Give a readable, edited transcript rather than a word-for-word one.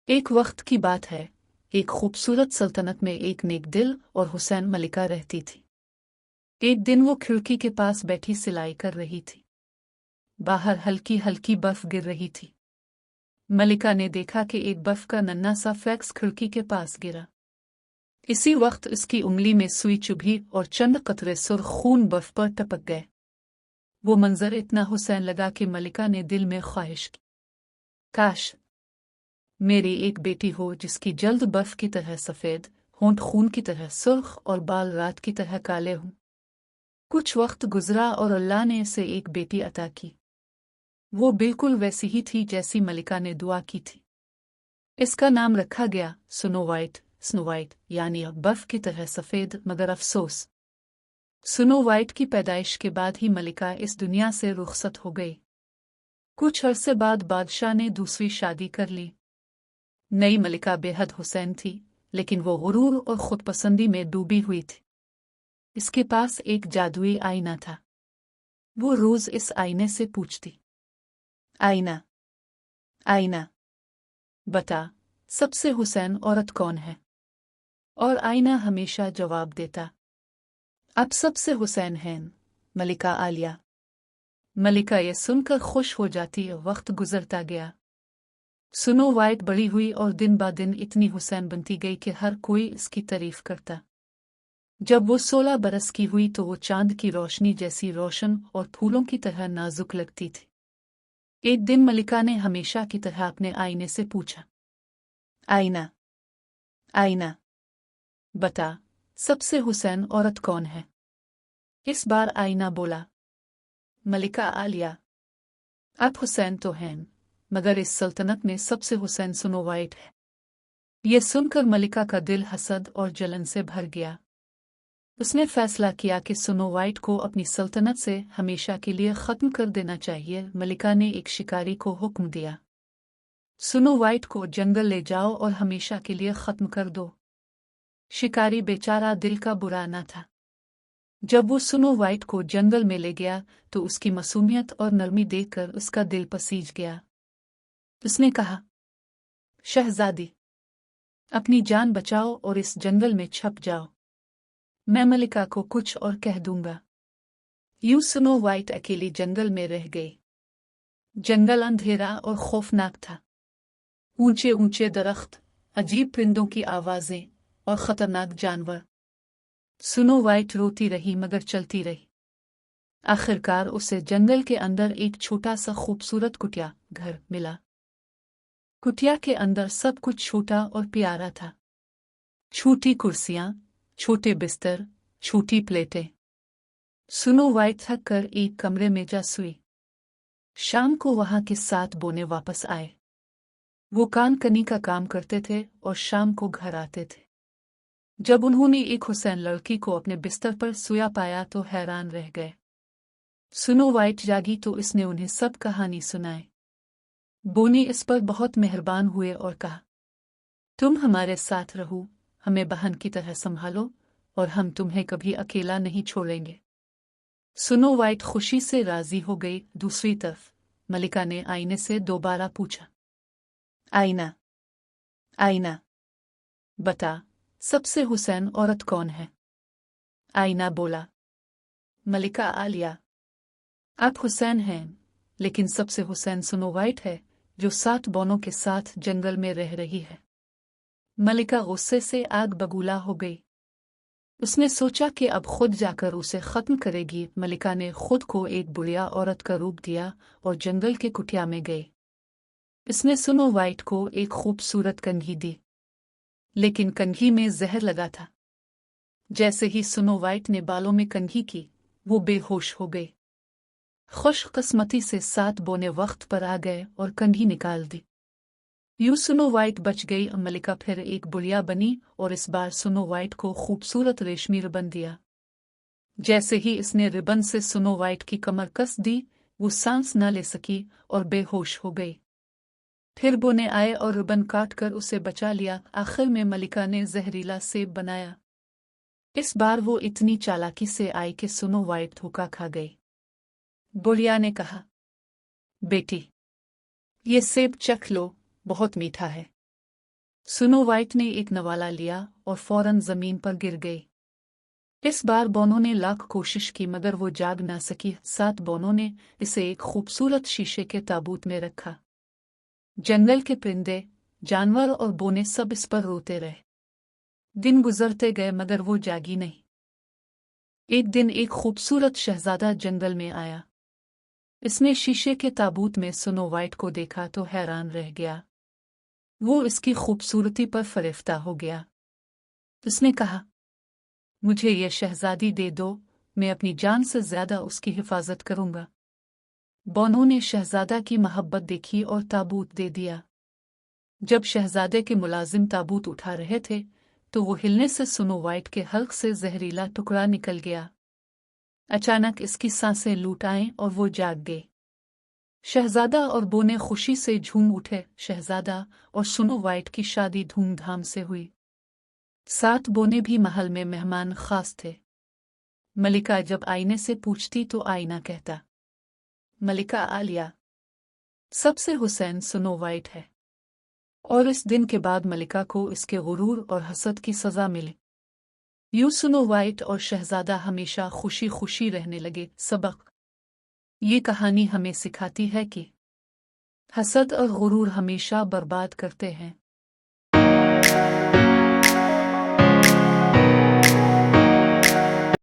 एक वक्त की बात है, एक खूबसूरत सल्तनत में एक नेक दिल और हुसैन मलिका रहती थी। एक दिन वो खिड़की के पास बैठी सिलाई कर रही थी। बाहर हल्की हल्की बर्फ गिर रही थी। मलिका ने देखा कि एक बर्फ का नन्हा सा फ्लैक्स खिड़की के पास गिरा। इसी वक्त उसकी उंगली में सुई चुभी और चंद कतरे सुर्ख खून बर्फ पर टपक गए। वो मंजर इतना हुसैन लगा कि मलिका ने दिल में ख्वाहिश की, काश मेरी एक बेटी हो जिसकी जल्द बर्फ की तरह सफ़ेद, होंठ खून की तरह सुर्ख और बाल रात की तरह काले हों। कुछ वक्त गुजरा और अल्लाह ने इसे एक बेटी अता की। वो बिल्कुल वैसी ही थी जैसी मलिका ने दुआ की थी। इसका नाम रखा गया स्नो वाइट, यानी बर्फ की तरह सफ़ेद। मगर अफसोस, स्नो वाइट की पैदाइश के बाद ही मलिका इस दुनिया से रुखसत हो गई। कुछ अरसे बाद बादशाह ने दूसरी शादी कर ली। नई मलिका बेहद हुसैन थी, लेकिन वो गुरूर और खुदपसंदी में डूबी हुई थी। इसके पास एक जादुई आईना था। वो रोज इस आईने से पूछती, आईना आईना बता, सबसे हुसैन औरत कौन है? और आईना हमेशा जवाब देता, अब सबसे हुसैन हैं मलिका आलिया। मलिका ये सुनकर खुश हो जाती। वक्त गुजरता गया। स्नो वाइट बड़ी हुई और दिन ब दिन इतनी हुसैन बनती गई कि हर कोई इसकी तारीफ करता। जब वो 16 बरस की हुई तो वो चांद की रोशनी जैसी रोशन और फूलों की तरह नाजुक लगती थी। एक दिन मलिका ने हमेशा की तरह अपने आईने से पूछा, आईना आईना बता, सबसे हुसैन औरत कौन है? इस बार आईना बोला, मलिका आलिया। अब हुसैन तो हैं, मगर इस सल्तनत में सबसे हुसैन स्नो वाइट है। ये सुनकर मलिका का दिल हसद और जलन से भर गया। उसने फैसला किया कि स्नो वाइट को अपनी सल्तनत से हमेशा के लिए ख़त्म कर देना चाहिए। मलिका ने एक शिकारी को हुक्म दिया, स्नो वाइट को जंगल ले जाओ और हमेशा के लिए ख़त्म कर दो। शिकारी बेचारा दिल का बुरा न था। जब वो स्नो वाइट को जंगल में ले गया तो उसकी मासूमियत और नरमी देखकर उसका दिल पसीज गया। उसने कहा, शहजादी, अपनी जान बचाओ और इस जंगल में छप जाओ। मैं मलिका को कुछ और कह दूंगा। यूं स्नो वाइट अकेली जंगल में रह गई। जंगल अंधेरा और खौफनाक था। ऊंचे ऊंचे दरख्त, अजीब परिंदों की आवाजें और खतरनाक जानवर। स्नो वाइट रोती रही मगर चलती रही। आखिरकार उसे जंगल के अंदर एक छोटा सा खूबसूरत कुटिया घर मिला। कुटिया के अंदर सब कुछ छोटा और प्यारा था। छोटी कुर्सियां, छोटे बिस्तर, छोटी प्लेटें। स्नो वाइट थक कर एक कमरे में जा सोई। शाम को वहां के 7 बोने वापस आए। वो कान कनी का काम करते थे और शाम को घर आते थे। जब उन्होंने एक हुसैन लड़की को अपने बिस्तर पर सोया पाया तो हैरान रह गए। स्नो वाइट जागी तो इसने उन्हें सब कहानी सुनाई। बोने इस पर बहुत मेहरबान हुए और कहा, तुम हमारे साथ रहो, हमें बहन की तरह संभालो और हम तुम्हें कभी अकेला नहीं छोड़ेंगे। स्नो वाइट खुशी से राजी हो गई। दूसरी तरफ मलिका ने आईने से दोबारा पूछा, आईना आईना बता, सबसे हुसैन औरत कौन है? आईना बोला, मलिका आलिया। आप हुसैन हैं, लेकिन सबसे हुसैन स्नो वाइट है जो 7 बोनों के साथ जंगल में रह रही है। मलिका गुस्से से आग बबूला हो गई। उसने सोचा कि अब खुद जाकर उसे खत्म करेगी। मलिका ने खुद को एक बुढ़िया औरत का रूप दिया और जंगल के कुटिया में गई। इसने स्नो वाइट को एक खूबसूरत कंघी दी, लेकिन कंघी में जहर लगा था। जैसे ही स्नो वाइट ने बालों में कंघी की, वो बेहोश हो गई। खुशकिस्मती से 7 बोने वक्त पर आ गए और कंघी निकाल दी। यूं स्नो वाइट बच गई। मलिका फिर एक बुढ़िया बनी और इस बार स्नो वाइट को खूबसूरत रेशमी रिबन दिया। जैसे ही इसने रिबन से स्नो वाइट की कमर कस दी, वो सांस न ले सकी और बेहोश हो गई। फिर बोने आए और रिबन काट कर उसे बचा लिया। आखिर में मलिका ने जहरीला सेब बनाया। इस बार वो इतनी चालाकी से आई कि स्नो वाइट धोखा खा गई। बुढ़िया ने कहा, बेटी, ये सेब चख लो, बहुत मीठा है। स्नो वाइट ने एक नवाला लिया और फौरन जमीन पर गिर गई। इस बार बोनो ने लाख कोशिश की मगर वो जाग ना सकी। साथ बोनो ने इसे एक खूबसूरत शीशे के ताबूत में रखा। जंगल के परिंदे, जानवर और बोने सब इस पर रोते रहे। दिन गुजरते गए मगर वो जागी नहीं। एक दिन एक खूबसूरत शहजादा जंगल में आया। इसने शीशे के ताबूत में स्नो वाइट को देखा तो हैरान रह गया। वो इसकी खूबसूरती पर फरिफ्ता हो गया। उसने कहा, मुझे ये शहजादी दे दो, मैं अपनी जान से ज्यादा उसकी हिफाजत करूंगा। बोनो ने शहजादा की मोहब्बत देखी और ताबूत दे दिया। जब शहजादे के मुलाजिम ताबूत उठा रहे थे तो वो हिलने से स्नो वाइट के हल्क से जहरीला टुकड़ा निकल गया। अचानक इसकी सांसें लूट आईं और वो जाग गई। शहजादा और बोने खुशी से झूम उठे। शहजादा और स्नो वाइट की शादी धूमधाम से हुई। 7 बोने भी महल में मेहमान खास थे। मलिका जब आईने से पूछती तो आईना कहता, मलिका आलिया, सबसे हुसैन स्नो वाइट है। और इस दिन के बाद मलिका को इसके गुरूर और हसद की सजा मिली। यूं स्नो वाइट और शहजादा हमेशा खुशी खुशी रहने लगे। सबक: ये कहानी हमें सिखाती है कि हसद और गुरूर हमेशा बर्बाद करते हैं।